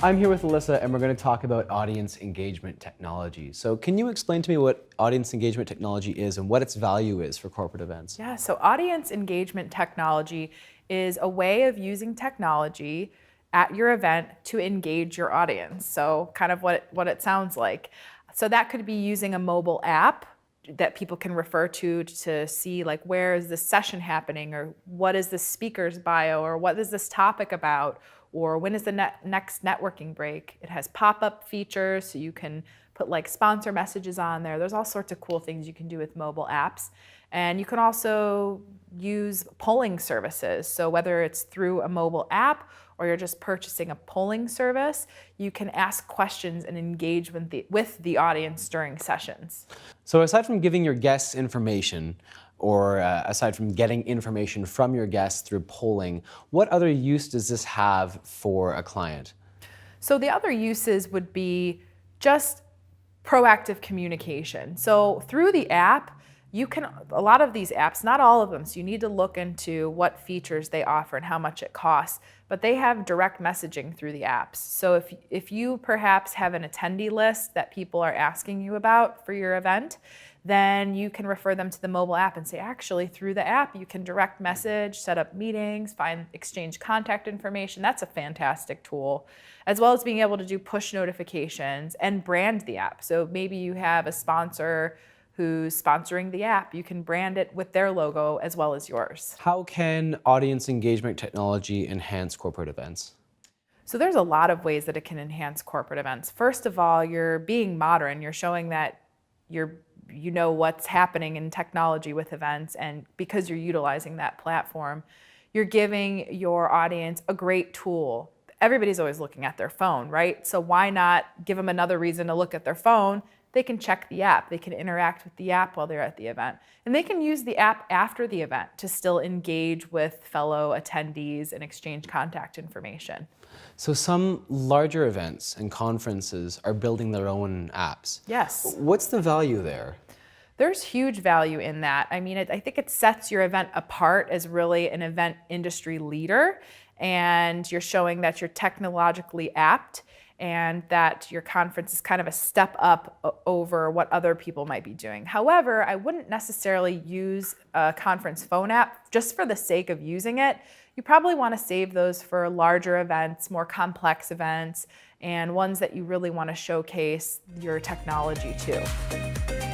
I'm here with Alyssa, and we're going to talk about audience engagement technology. So can you explain to me what audience engagement technology is and what its value is for corporate events? Yeah, so audience engagement technology is a way of using technology at your event to engage your audience. So kind of what it sounds like. So that could be using a mobile app that people can refer to see like where is this session happening, or what is the speaker's bio, or what is this topic about, or when is the next networking break. It has pop-up features, so you can put like sponsor messages on there. There's all sorts of cool things you can do with mobile apps. And you can also use polling services. So whether it's through a mobile app or you're just purchasing a polling service, you can ask questions and engage with the audience during sessions. So aside from giving your guests information, or aside from getting information from your guests through polling, what other use does this have for a client? So the other uses would be just proactive communication. So through the app, a lot of these apps, not all of them, so you need to look into what features they offer and how much it costs, but they have direct messaging through the apps. So if you perhaps have an attendee list that people are asking you about for your event, then you can refer them to the mobile app and say, actually, through the app, you can direct message, set up meetings, exchange contact information. That's a fantastic tool, as well as being able to do push notifications and brand the app. So maybe you have a sponsor who's sponsoring the app. You can brand it with their logo as well as yours. How can audience engagement technology enhance corporate events? So there's a lot of ways that it can enhance corporate events. First of all, you're being modern. You're showing that you know what's happening in technology with events, and because you're utilizing that platform, you're giving your audience a great tool. Everybody's always looking at their phone, right? So why not give them another reason to look at their phone? They can check the app, they can interact with the app while they're at the event, and they can use the app after the event to still engage with fellow attendees and exchange contact information. So some larger events and conferences are building their own apps. Yes. What's the value there? There's huge value in that. I mean, I think it sets your event apart as really an event industry leader, and you're showing that you're technologically apt and that your conference is kind of a step up over what other people might be doing. However, I wouldn't necessarily use a conference phone app just for the sake of using it. You probably want to save those for larger events, more complex events, and ones that you really want to showcase your technology to.